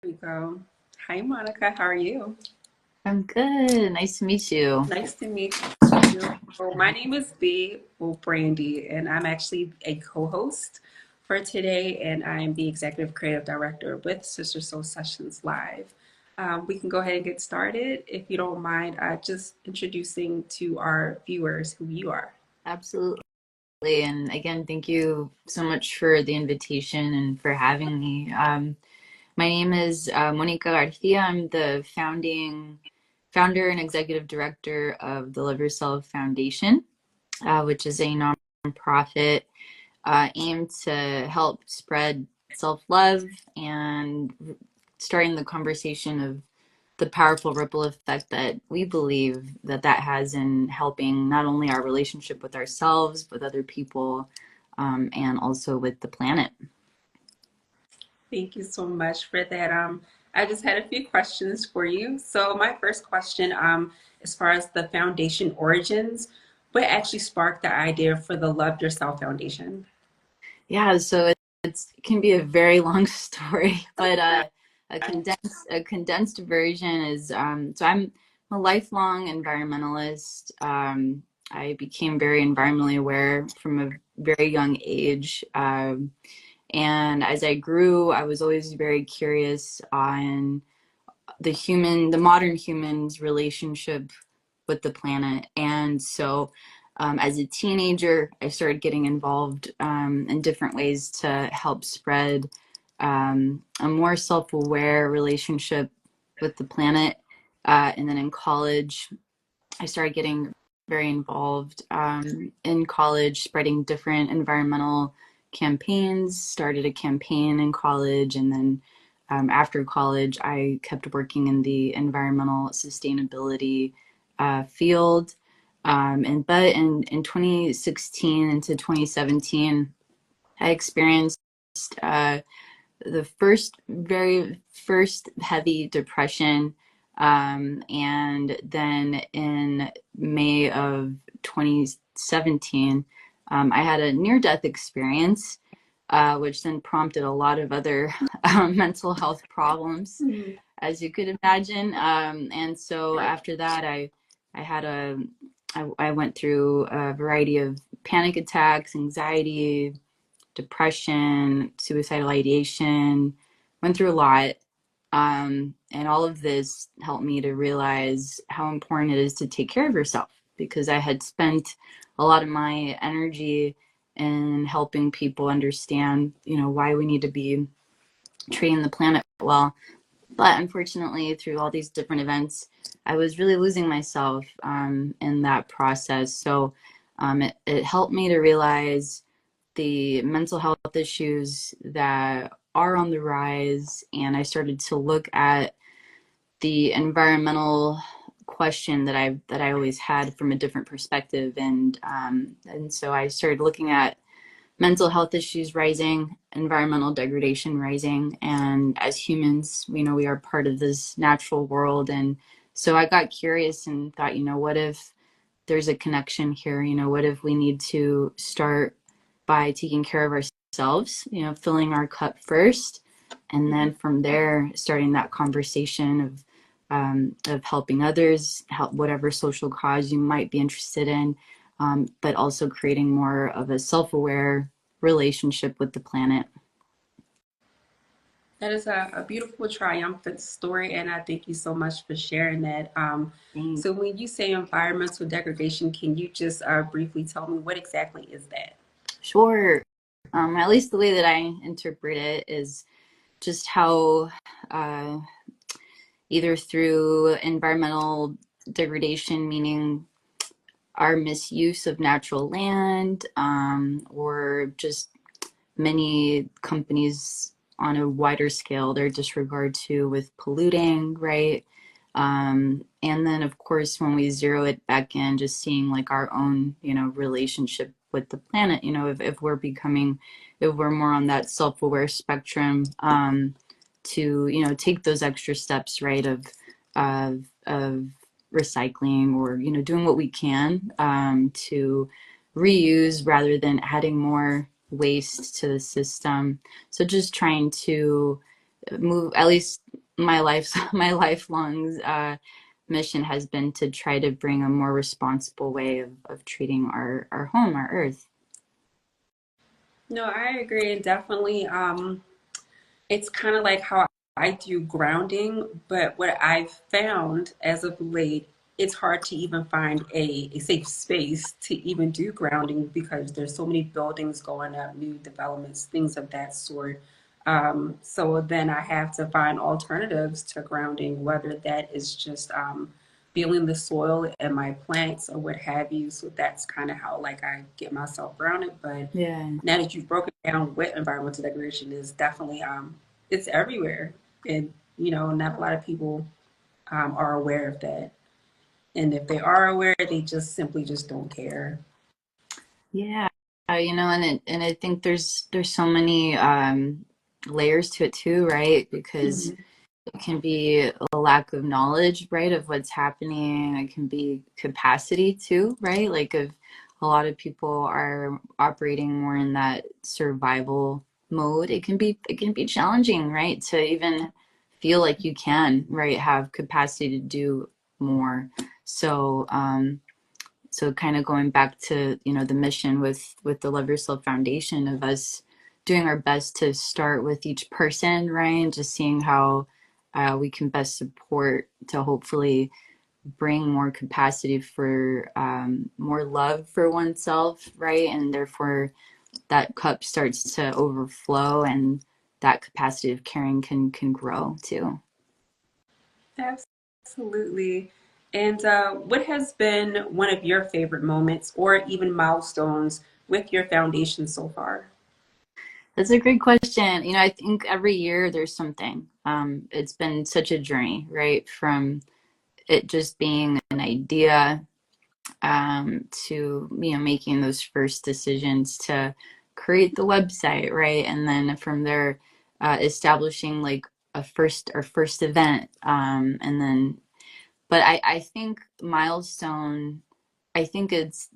We go. Hi, Monica. How are you? I'm good. Nice to meet you. Nice to meet you. So my name is B. Well, Brandy, and I'm actually a co-host for today, and I'm the executive creative director with Sister Soul Sessions Live. We can go ahead and get started if you don't mind, just introducing to our viewers who you are. Absolutely. And again, thank you so much for the invitation and for having me. My name is Monica Garcia. I'm the founder and executive director of the Love Yourself Foundation, which is a nonprofit aimed to help spread self-love and starting the conversation of the powerful ripple effect that we believe that has in helping not only our relationship with ourselves, with other people, and also with the planet. Thank you so much for that. I just had a few questions for you. So my first question, as far as the foundation origins, what actually sparked the idea for the Love Yourself Foundation? Yeah, so it can be a very long story, but a condensed version is so I'm a lifelong environmentalist. I became very environmentally aware from a very young age. And as I grew, I was always very curious on the modern human's relationship with the planet. And so as a teenager, I started getting involved in different ways to help spread a more self-aware relationship with the planet. And then in college, I started getting very involved in college, spreading different environmental campaigns, started a campaign in college, and then after college, I kept working in the environmental sustainability field. But in 2016 into 2017, I experienced uh, the very first heavy depression. And then in May of 2017, I had a near-death experience, which then prompted a lot of other mental health problems, Mhm. as you could imagine. And so Right. after that, I had I went through a variety of panic attacks, anxiety, depression, suicidal ideation, went through a lot. And all of this helped me to realize how important it is to take care of yourself because I had spent a lot of my energy in helping people understand, why we need to be treating the planet well. But unfortunately, through all these different events, I was really losing myself in that process. So it helped me to realize the mental health issues that are on the rise, and I started to look at the environmental question that I always had from a different perspective, and so I started looking at mental health issues rising, environmental degradation rising, and as humans, we are part of this natural world, and so I got curious and thought, what if there's a connection here? What if we need to start by taking care of ourselves, filling our cup first, and then from there, starting that conversation of helping others, help whatever social cause you might be interested in, but also creating more of a self-aware relationship with the planet. That is a beautiful, triumphant story, and I thank you so much for sharing that. So, when you say environmental degradation, can you just briefly tell me what exactly is that? Sure. At least the way that I interpret it is just how uh, either through environmental degradation, meaning our misuse of natural land, or just many companies on a wider scale, their disregard to with polluting, right? And then, of course, when we zero it back in, just seeing like our own, relationship with the planet, if we're more on that self-aware spectrum, to, take those extra steps, right, of recycling or, doing what we can to reuse rather than adding more waste to the system. So just trying to move, at least my life's my lifelong mission has been to try to bring a more responsible way of treating our home, our earth. No, I agree. And definitely, it's kind of like how I do grounding, but what I've found as of late, it's hard to even find a safe space to even do grounding because there's so many buildings going up, new developments, things of that sort. So then I have to find alternatives to grounding, whether that is just feeling the soil and my plants or what have you. So that's kind of how like I get myself grounded. But Yeah. now that you've broken down what environmental degradation is, definitely it's everywhere, and not a lot of people are aware of that. And if they are aware, they just simply just don't care. Yeah. And I think there's so many layers to it too, right? Because Mhm. it can be a lack of knowledge, right, of what's happening. It can be capacity too, right? Like if a lot of people are operating more in that survival mode, it can be challenging, right? To even feel like you can, right, have capacity to do more. So so kind of going back to, the mission with the Love Yourself Foundation of us doing our best to start with each person, right? And just seeing how we can best support to hopefully bring more capacity for more love for oneself, right? And therefore that cup starts to overflow and that capacity of caring can grow too. Absolutely. And what has been one of your favorite moments or even milestones with your foundation so far? That's a great question. I think every year there's something. It's been such a journey, right? From it just being an idea to making those first decisions to create the website, right? And then from there, establishing like our first event, and then. But I think milestone. I think it's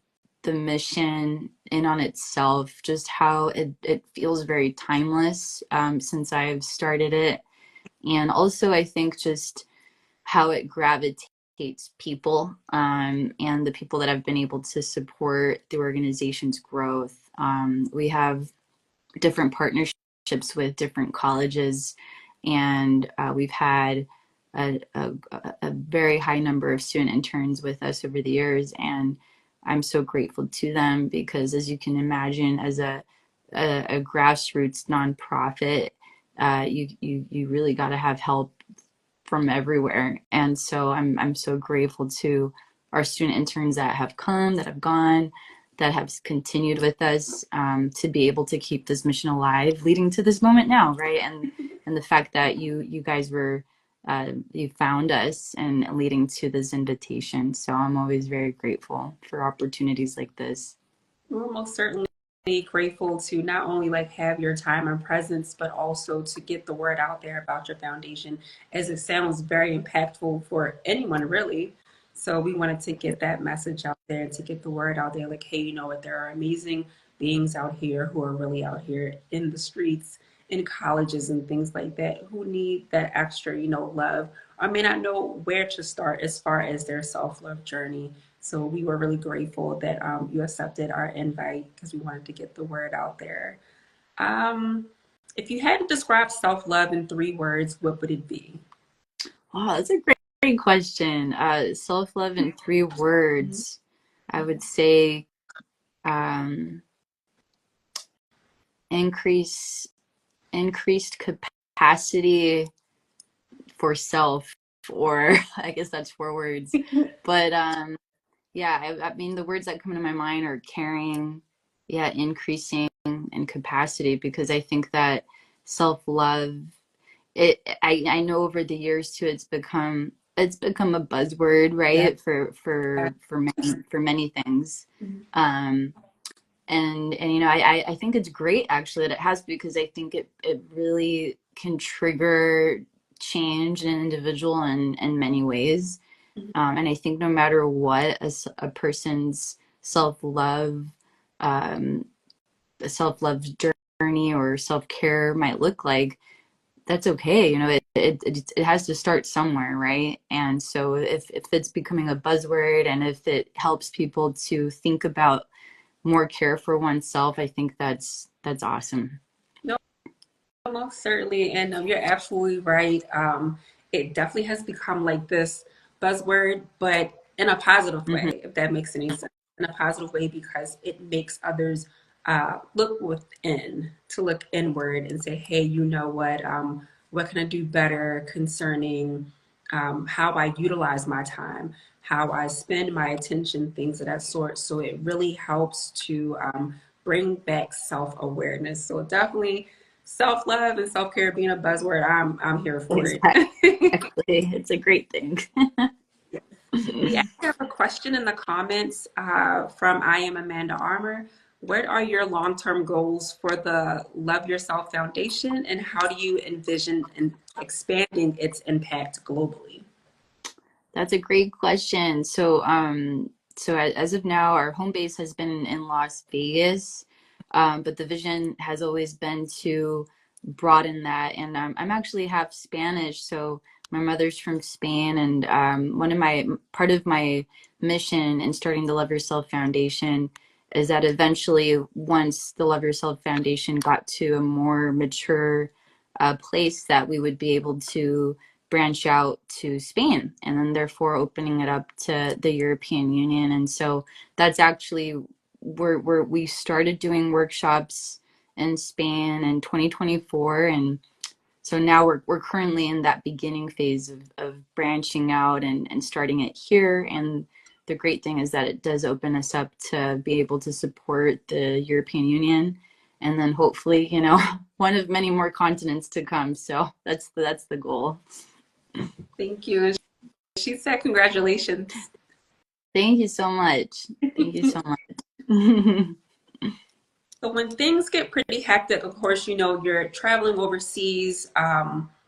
the mission in on itself, just how it feels very timeless since I've started it, and also I think just how it gravitates people, and the people that have been able to support the organization's growth. We have different partnerships with different colleges, and we've had a very high number of student interns with us over the years, and I'm so grateful to them because, as you can imagine, as a grassroots nonprofit, you really got to have help from everywhere. And so I'm so grateful to our student interns that have come, that have gone, that have continued with us, to be able to keep this mission alive, leading to this moment now, right? And the fact that you guys were you found us and leading to this invitation. So I'm always very grateful for opportunities like this. We're most certainly grateful to not only like have your time and presence, but also to get the word out there about your foundation, as it sounds very impactful for anyone really. So we wanted to get that message out there and to get the word out there, like, hey, you know what, there are amazing beings out here who are really out here in the streets, in colleges and things like that, who need that extra, love, or may not know where to start as far as their self-love journey. So we were really grateful that you accepted our invite because we wanted to get the word out there. Um, if you had to describe self-love in 3 words, what would it be? Oh, that's a great question. Self-love in 3 words. I would say um, increase increased capacity for self, or I guess that's 4 words. But yeah, I mean the words that come to my mind are caring, yeah, increasing in capacity, because I think that self-love, I know over the years too it's become a buzzword, Yeah. right, for many things. Um and I think it's great actually that it has, because I think it really can trigger change in an individual in many ways. And I think no matter what a person's self-love um, self-love journey or self-care might look like, that's okay. You know, it has to start somewhere, right? And so if it's becoming a buzzword and if it helps people to think about more care for oneself, I think that's awesome. No, most certainly, and you're absolutely right. It definitely has become like this buzzword, but in a positive Hmm. way, if that makes any sense. In a positive way, because it makes others look within, to look inward and say, hey, you know what can I do better concerning how I utilize my time, how I spend my attention, things of that sort. So it really helps to bring back self-awareness. So definitely self-love and self-care being a buzzword, I'm here for it. Exactly. It's a great thing. We actually have a question in the comments from I am Amanda Armour. What are your long-term goals for the Love Yourself Foundation, and how do you envision expanding its impact globally? That's a great question. So as of now, our home base has been in Las Vegas, but the vision has always been to broaden that. And I'm actually half Spanish, so my mother's from Spain, and one of my part of my mission in starting the Love Yourself Foundation is that eventually, once the Love Yourself Foundation got to a more mature place, that we would be able to branch out to Spain and then therefore opening it up to the European Union. And so that's actually where we started doing workshops in Spain in 2024. And so now we're currently in that beginning phase of branching out and starting it here. And the great thing is that it does open us up to be able to support the European Union and then hopefully, you know, one of many more continents to come. So that's the goal. Thank you. And she said, congratulations. Thank you so much. Thank you so much. So when things get pretty hectic, of course, you're traveling overseas.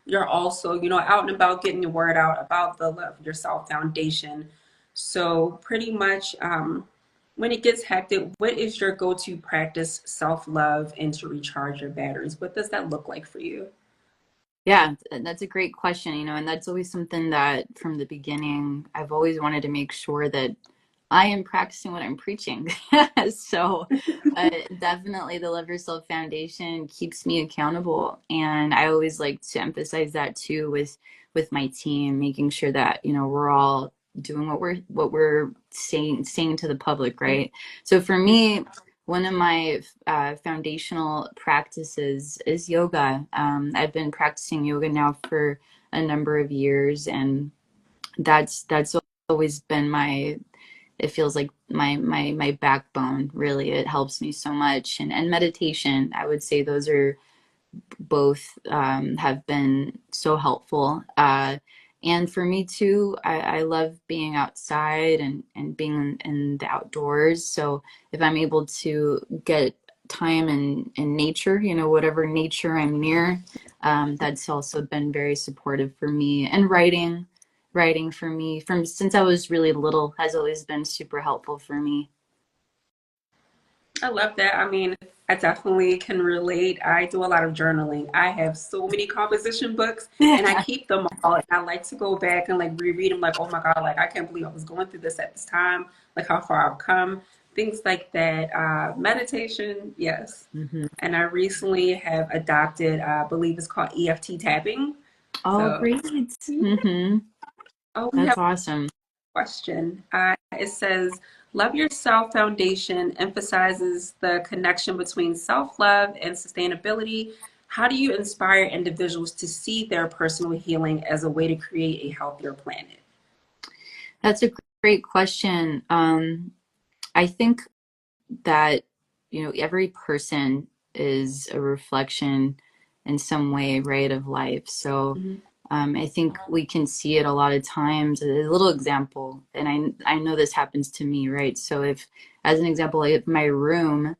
You're also, out and about getting the word out about the Love Yourself Foundation. So pretty much when it gets hectic, what is your go-to practice, self-love, and to recharge your batteries? What does that look like for you? Yeah, that's a great question, you know, and that's always something that from the beginning I've always wanted to make sure that I am practicing what I'm preaching. So definitely the Love Yourself Foundation keeps me accountable, and I always like to emphasize that too with my team, making sure that, you know, we're all doing what we're saying to the public, right? So for me, one of my foundational practices is yoga. I've been practicing yoga now for a number of years, and that's always been my. It feels like my backbone. Really, it helps me so much. And meditation. I would say those are both have been so helpful. And for me too, I love being outside and being in the outdoors. So if I'm able to get time in nature, you know, whatever nature I'm near, that's also been very supportive for me. And writing for me from since I was really little has always been super helpful for me. I love that. I mean, I definitely can relate. I do a lot of journaling. I have so many composition books and I keep them all. And I like to go back and like reread them like, oh my God, like I can't believe I was going through this at this time, like how far I've come, things like that. Meditation, yes. Hmm. And I recently have adopted, I believe it's called EFT tapping. Oh, So, great. yeah. Hmm. Oh, we That's have awesome. question. It says, Love Yourself Foundation emphasizes the connection between self love and sustainability. How do you inspire individuals to see their personal healing as a way to create a healthier planet? That's a great question. I think that, you know, every person is a reflection in some way, right, of life. So Mhm. I think we can see it a lot of times. A little example, and I know this happens to me, right? So if, as an example, like if my room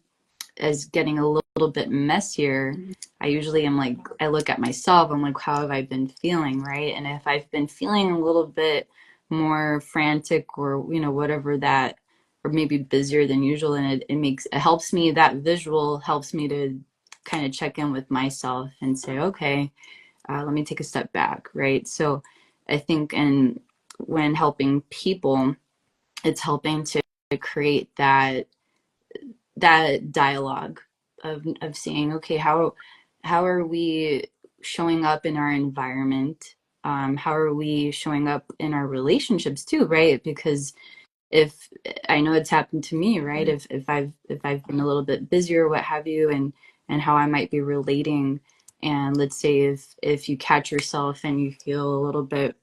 is getting a little bit messier, I usually am like, I look at myself, I'm like, how have I been feeling, right? And if I've been feeling a little bit more frantic or, you know, whatever that, or maybe busier than usual, and it helps me, that visual helps me to kind of check in with myself and say, okay, let me take a step back, right? So I think, and when helping people, it's helping to create that dialogue of saying, okay, how are we showing up in our environment? How are we showing up in our relationships too, right? Because if I know it's happened to me, right? If I've been a little bit busier, what have you, and how I might be relating, and let's say if you catch yourself and you feel a little bit,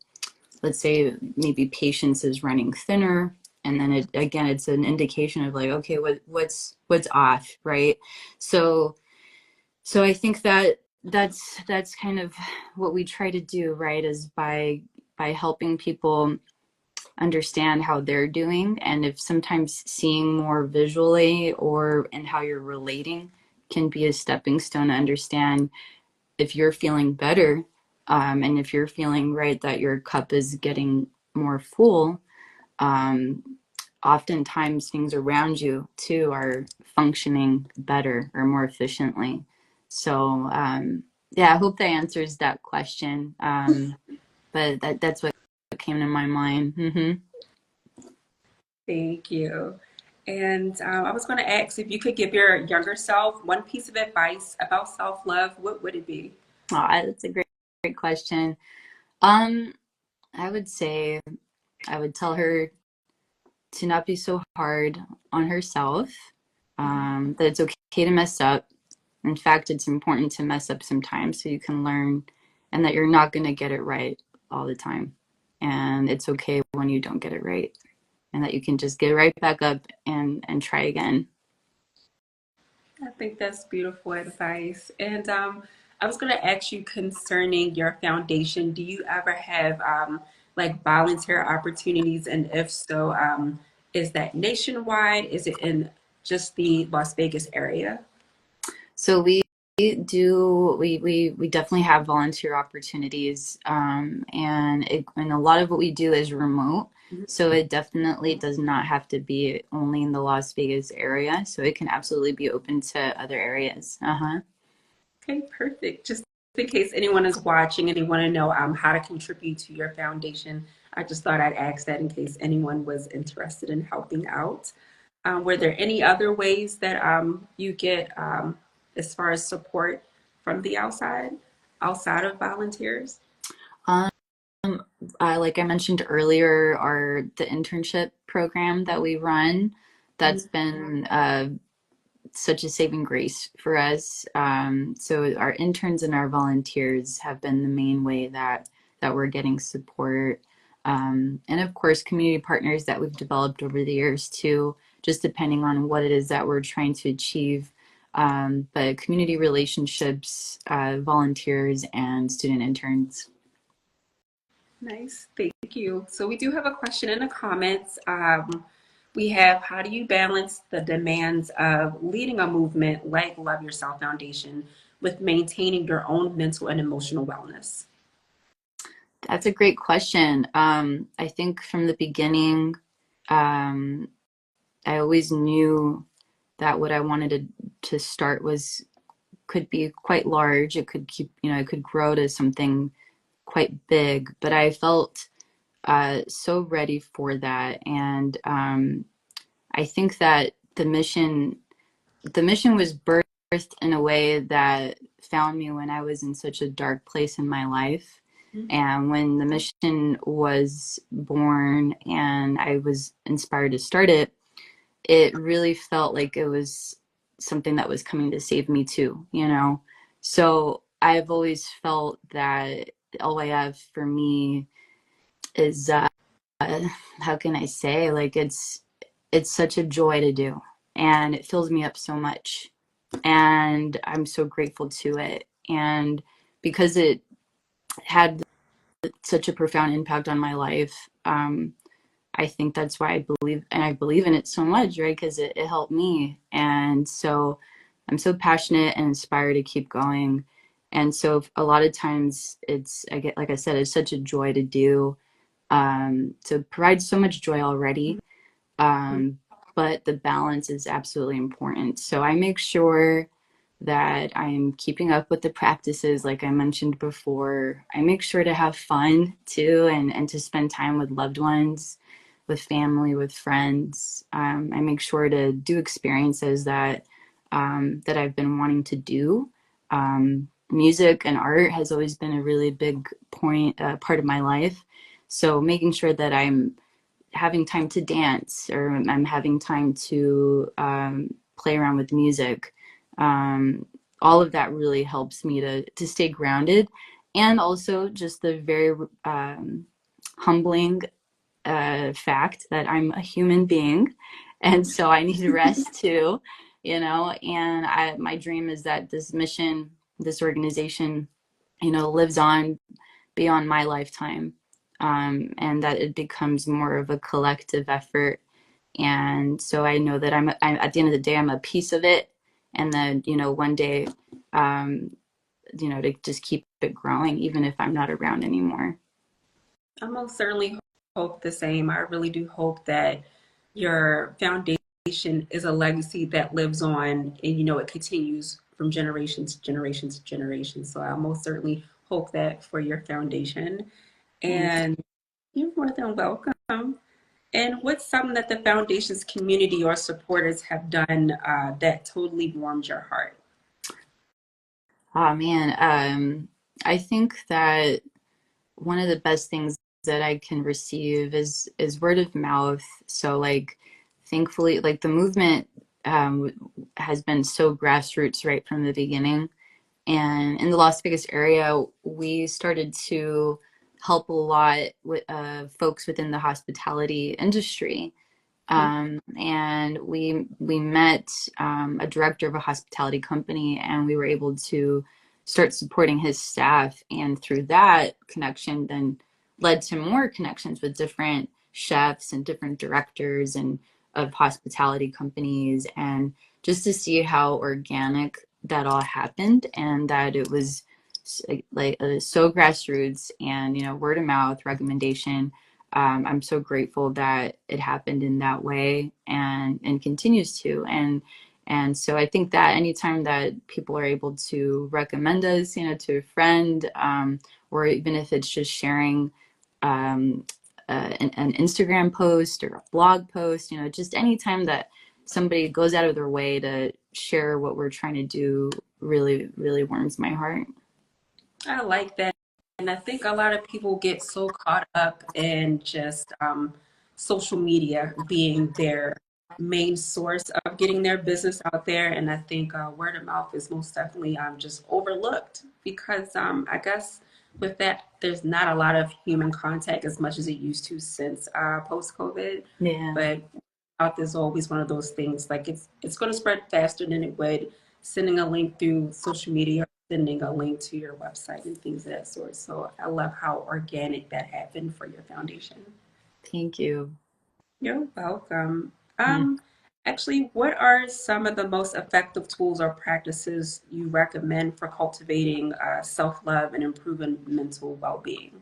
let's say maybe patience is running thinner, and then it's an indication of like, okay, what's off, right? So I think that's kind of what we try to do, right? Is by helping people understand how they're doing, and if sometimes seeing more visually or in how you're relating can be a stepping stone to understand if you're feeling better, and if you're feeling right that your cup is getting more full. um, Oftentimes things around you too are functioning better or more efficiently. So yeah, I hope that answers that question. But that's what came to my mind. Thank you. And I was going to ask if you could give your younger self one piece of advice about self-love, what would it be? Oh, that's a great question. um I would say I would tell her to not be so hard on herself, that it's okay to mess up. In fact, it's important to mess up sometimes so you can learn, and that you're not going to get it right all the time. And it's okay when you don't get it right, and that you can just get right back up and try again. I think that's beautiful advice. And I was going to ask you concerning your foundation. Do you ever have like volunteer opportunities? And if so, is that nationwide? Is it in just the Las Vegas area? So we definitely have volunteer opportunities, and a lot of what we do is remote. Mhm. So it definitely does not have to be only in the Las Vegas area. So it can absolutely be open to other areas. Uh-huh. Okay, perfect. Just in case anyone is watching and they want to know how to contribute to your foundation, I just thought I'd ask that in case anyone was interested in helping out. Were there any other ways that you get as far as support from the outside of volunteers? Um, like I mentioned earlier, the internship program that we run, that's Mhm. been such a saving grace for us. So our interns and our volunteers have been the main way that we're getting support, and of course, community partners that we've developed over the years too. Just depending on what it is that we're trying to achieve. But community relationships, volunteers, and student interns. Nice, thank you. So we do have a question in the comments. We have, how do you balance the demands of leading a movement like Love Yourself Foundation with maintaining your own mental and emotional wellness? That's a great question. I think from the beginning, um, I always knew that what I wanted to start was could be quite large. It could it could grow to something quite big. But I felt so ready for that, and I think that the mission was birthed in a way that found me when I was in such a dark place in my life. And when the mission was born and I was inspired to start it, it really felt like it was something that was coming to save me too. So I've always felt that LYF for me is, how can I say, like it's such a joy to do, and it fills me up so much, and I'm so grateful to it. And because it had such a profound impact on my life, I think that's why I believe in it so much, right? Because it helped me. And so I'm so passionate and inspired to keep going. And so a lot of times I get, like I said, it's such a joy to do, to provide so much joy already. Um, but the balance is absolutely important. So I make sure that I'm keeping up with the practices like I mentioned before. I make sure to have fun too, and to spend time with loved ones, with family, with friends. I make sure to do experiences that I've been wanting to do. Music and art has always been a really big part of my life. So making sure that I'm having time to dance, or I'm having time to play around with music. Um, all of that really helps me to stay grounded, and also just the very humbling fact that I'm a human being, and so I need rest too, And my dream is that this mission, this organization, lives on beyond my lifetime, and that it becomes more of a collective effort. And so I know that I'm at the end of the day, I'm a piece of it, and then one day, um, to just keep it growing, even if I'm not around anymore. I most certainly hope the same. I really do hope that your foundation is a legacy that lives on, and it continues from generation to generation to generation. So I most certainly hope that for your foundation. Thank you. And you're more than welcome. And what's something that the foundation's community or supporters have done that totally warmed your heart? Oh man, I think that one of the best things that I can receive is word of mouth. So like, thankfully, like the movement has been so grassroots right from the beginning. And in the Las Vegas area, we started to help a lot with folks within the hospitality industry. And we met a director of a hospitality company, and we were able to start supporting his staff. And through that connection, then led to more connections with different chefs and different directors and of hospitality companies, and just to see how organic that all happened, and that it was so grassroots, and word of mouth recommendation. I'm so grateful that it happened in that way, and continues to. And so I think that anytime that people are able to recommend us, to a friend, or even if it's just sharing um, an Instagram post or a blog post, just anytime that somebody goes out of their way to share what we're trying to do, really, really warms my heart. I like that. And I think a lot of people get so caught up in just social media being their main source of getting their business out there. And I think word of mouth is most definitely just overlooked because I guess with that, there's not a lot of human contact as much as it used to since post-COVID. Yeah. But mouth is always one of those things. Like it's going to spread faster than it would sending a link through social media, sending a link to your website and things of that sort. So I love how organic that happened for your foundation. Thank you. You're welcome. Yeah. Actually, what are some of the most effective tools or practices you recommend for cultivating self-love and improving mental well-being?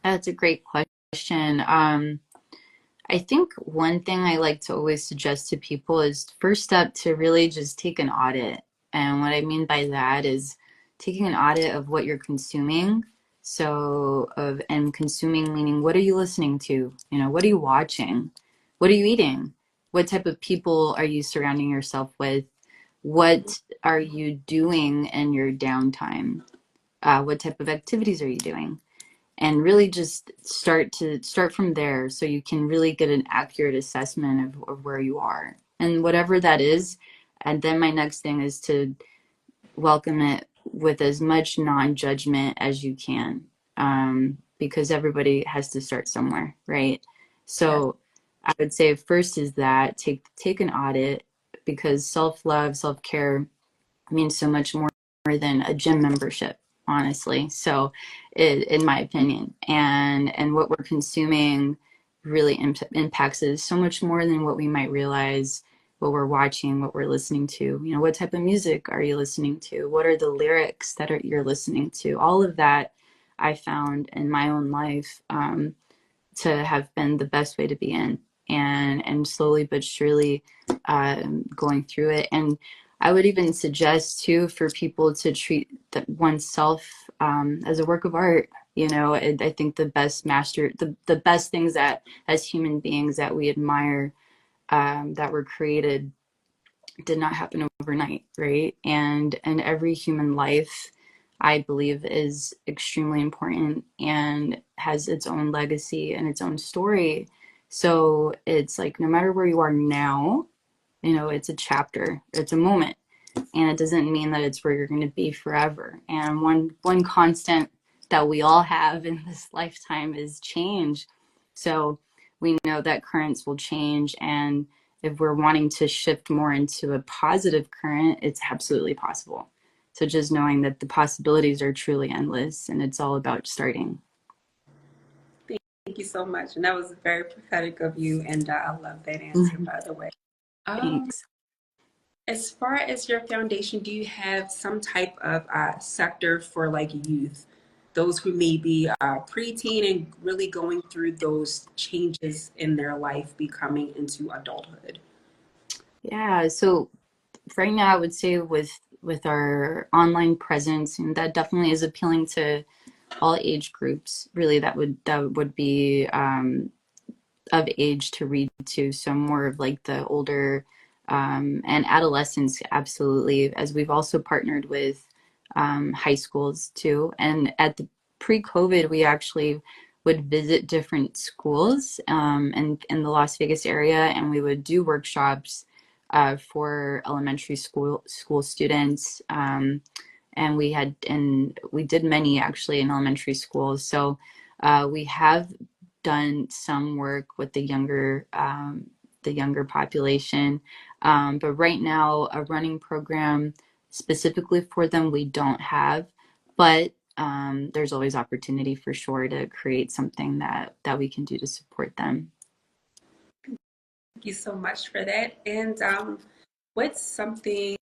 That's a great question. I think one thing I like to always suggest to people is first step to really just take an audit. And what I mean by that is taking an audit of what you're consuming. So and consuming meaning, what are you listening to? What are you watching? What are you eating? What type of people are you surrounding yourself with? What are you doing in your downtime? What type of activities are you doing? And really just start from there, so you can really get an accurate assessment of where you are and whatever that is. And then my next thing is to welcome it with as much non-judgment as you can, because everybody has to start somewhere, right? Yes. So I would say first is that take an audit, because self-love, self-care means so much more than a gym membership, honestly. So, in my opinion, and what we're consuming really impacts us so much more than what we might realize. What we're watching, what we're listening to, what type of music are you listening to? What are the lyrics that you're listening to? All of that I found in my own life, to have been the best way to be in, and slowly but surely going through it. And I would even suggest too for people to treat oneself as a work of art. You know, I think the best things that as human beings that we admire that were created did not happen overnight, right? And every human life, I believe, is extremely important and has its own legacy and its own story. So it's like no matter where you are now, you know, it's a chapter, it's a moment, and it doesn't mean that it's where you're going to be forever. And one constant that we all have in this lifetime is change. So we know that currents will change, and if we're wanting to shift more into a positive current, it's absolutely possible. So just knowing that the possibilities are truly endless, and it's all about starting. Thank you so much. And that was very prophetic of you. And I love that answer, Mhm. by the way. Um, Thanks. as far as your foundation, do you have some type of sector for like youth, those who may be preteen and really going through those changes in their life, becoming into adulthood? Yeah. So right now, I would say with our online presence, and that definitely is appealing to all age groups. Really, that would be of age to read to. So more of like the older and adolescents, absolutely. As we've also partnered with high schools too. And at the pre-COVID, we actually would visit different schools in the Las Vegas area, and we would do workshops for elementary school students. And we did many actually in elementary schools. So we have done some work with the younger population, but right now a running program specifically for them we don't have, but there's always opportunity for sure to create something that we can do to support them. Thank you so much for that. And what's something,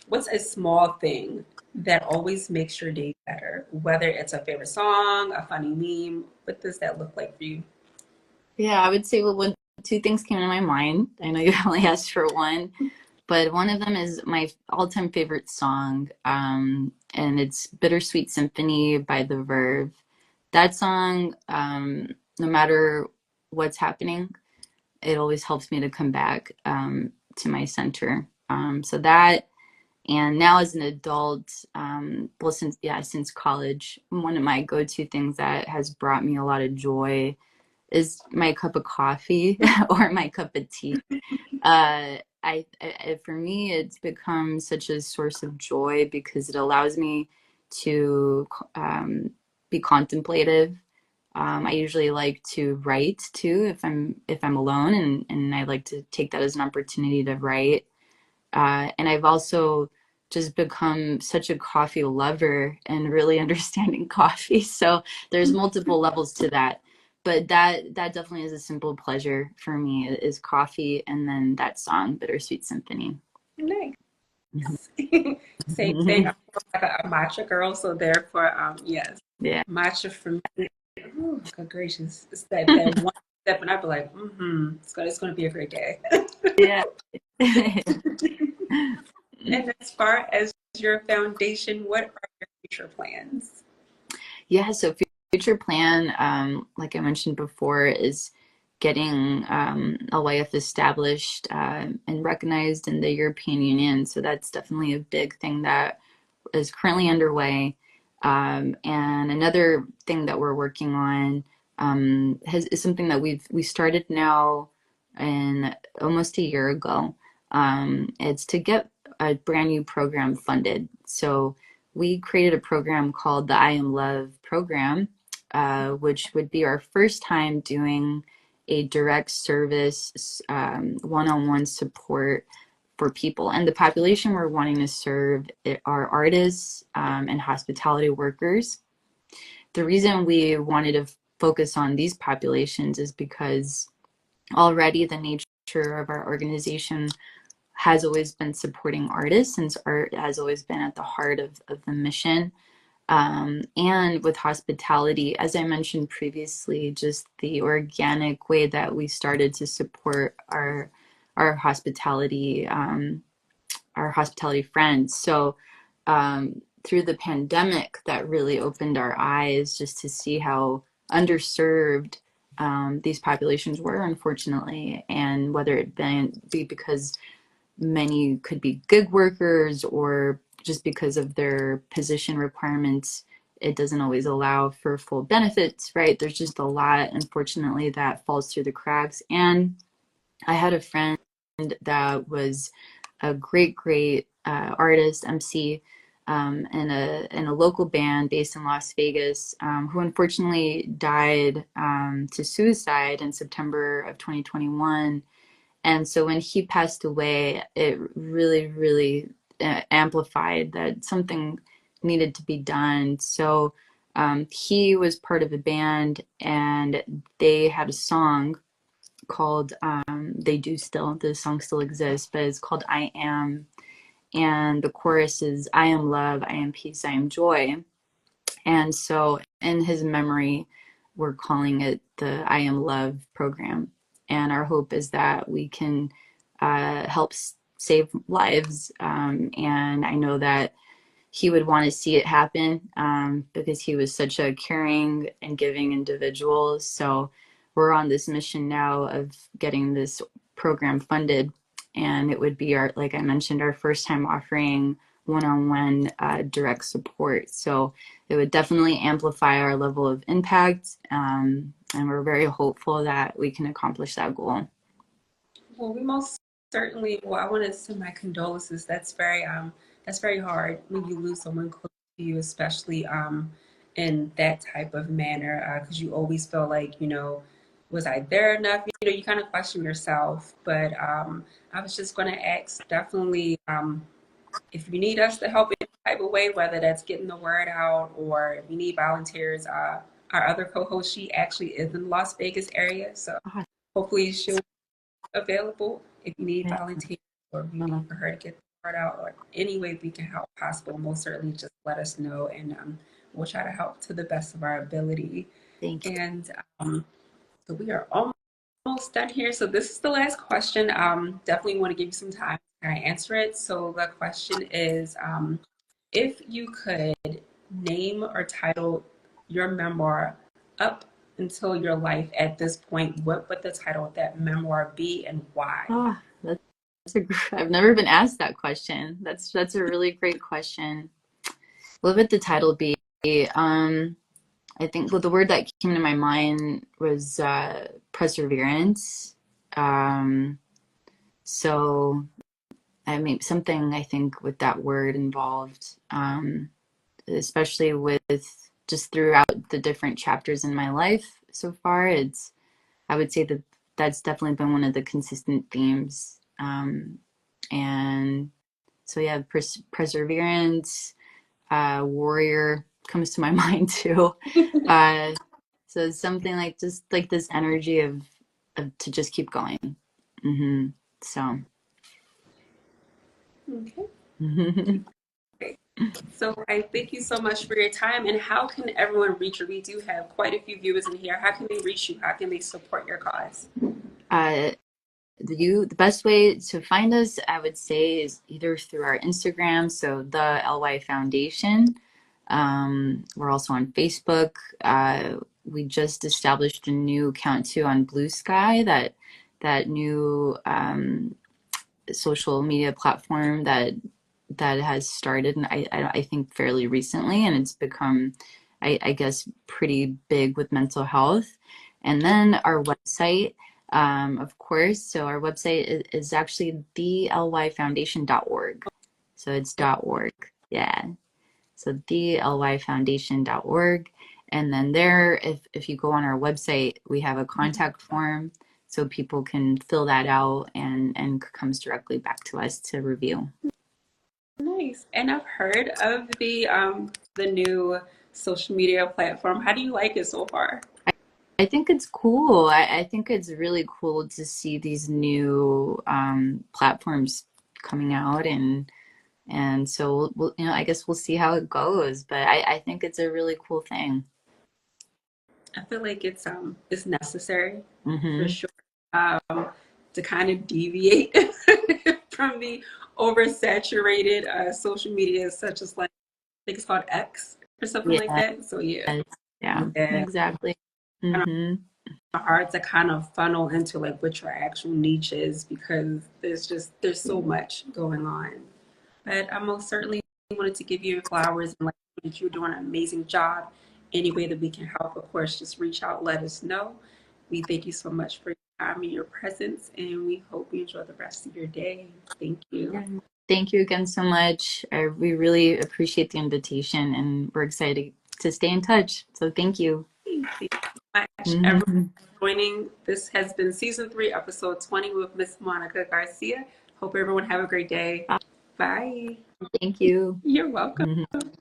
what's a small thing that always makes your day better? Whether it's a favorite song, a funny meme, what does that look like for you? Yeah, I would say, well, when two things came to my mind. I know you only asked for one, but one of them is my all-time favorite song, and it's Bittersweet Symphony by The Verve. That song, no matter what's happening, it always helps me to come back to my center. So that, and now as an adult, well, since college, one of my go-to things that has brought me a lot of joy is my cup of coffee or my cup of tea. For me, it's become such a source of joy because it allows me to be contemplative. I usually like to write too if I'm alone, and I like to take that as an opportunity to write. And I've also just become such a coffee lover and really understanding coffee. So there's multiple levels to that. But that definitely is a simple pleasure for me is coffee and then that song, Bittersweet Symphony. Nice. Same thing. I'm like a matcha girl, so therefore, yes, Yeah. matcha for me. Oh, good gracious! It's that one step, and I'd be like, it's gonna be a great day. Yeah. And as far as your foundation, what are your future plans? Yeah, so future plan, like I mentioned before, is getting LYF established and recognized in the European Union. So that's definitely a big thing that is currently underway. And another thing that we're working on is something that we started now in almost a year ago. It's to get a brand new program funded. So we created a program called the I Am Love program, which would be our first time doing a direct service one-on-one support for people. And the population we're wanting to serve are artists and hospitality workers. The reason we wanted to focus on these populations is because already the nature of our organization has always been supporting artists, since art has always been at the heart of the mission. And with hospitality, as I mentioned previously, just the organic way that we started to support our hospitality our hospitality friends. So through the pandemic, that really opened our eyes just to see how underserved these populations were, unfortunately, and whether it be because many could be gig workers or just because of their position requirements, it doesn't always allow for full benefits, right? There's just a lot, unfortunately, that falls through the cracks. And I had a friend that was a great artist, MC, in a local band based in Las Vegas, who unfortunately died to suicide in September of 2021. And so when he passed away, it really amplified that something needed to be done. So he was part of a band, and they had a song called they do still, the song still exists, but it's called I Am. And the chorus is I am love, I am peace, I am joy. And so in his memory, we're calling it the I Am Love program. And our hope is that we can help save lives. And I know that he would want to see it happen because he was such a caring and giving individual. So we're on this mission now of getting this program funded. And it would be our, like I mentioned, our first time offering one-on-one direct support. So it would definitely amplify our level of impact. And we're very hopeful that we can accomplish that goal. Well, we most certainly, well, I want to send my condolences. That's very hard when you lose someone close to you, especially in that type of manner, because you always feel like, was I there enough? You kind of question yourself. But I was just going to ask, definitely, if you need us to help in any type of way, whether that's getting the word out or if you need volunteers, our other co-host, she actually is in the Las Vegas area, so hopefully she'll available if you need volunteers or if you need for her to get the word out or any way we can help possible. Most certainly just let us know, and we'll try to help to the best of our ability. Thank you. And so we are almost done here. So this is the last question. Definitely want to give you some time to answer it. So the question is, if you could name or title your memoir up until your life at this point, what would the title of that memoir be and why? Oh, I've never been asked that question. That's a really great question. What would the title be? I think the word that came to my mind was perseverance. So I mean something I think with that word involved, especially with just throughout the different chapters in my life so far. I would say that that's definitely been one of the consistent themes. And so yeah, perseverance, warrior comes to my mind too. Uh, so something like just like this energy of to just keep going. Mm-hmm. So. Okay. So I thank you so much for your time. And how can everyone reach you? We do have quite a few viewers in here. How can they reach you? How can they support your cause? The best way to find us, I would say, is either through our Instagram, so the LY Foundation. We're also on Facebook. We just established a new account too on Blue Sky, that new social media platform that has started, and I think fairly recently, and it's become, I guess, pretty big with mental health. And then our website, of course. So our website is actually thelyfoundation.org. So it's .org. Yeah. So thelyfoundation.org. And then there, if you go on our website, we have a contact form so people can fill that out and comes directly back to us to review. Nice. And I've heard of the new social media platform. How do you like it so far? I think it's cool. I think it's really cool to see these new platforms coming out, and so I guess we'll see how it goes. But I think it's a really cool thing. I feel like it's necessary for Mm-hmm. sure, to kind of deviate from the oversaturated social media, such as like, I think it's called X or something like Yeah. that. So yeah, Yeah, yeah, exactly. kind Hmm. of hard to kind of funnel into like what your actual niche is because there's so much going on. But I most certainly wanted to give you your flowers and like that you're doing an amazing job. Any way that we can help, of course, just reach out, let us know. We thank you so much for your time and your presence, and we hope you enjoy the rest of your day. Thank you. Yeah. Thank you again so much. We really appreciate the invitation and we're excited to stay in touch. So thank you. Thank you so much, everyone, Mhm. for joining. This has been season 3, episode 20 with Miss Monica Garcia. Hope everyone have a great day. Bye. Thank you. You're welcome. Mhm.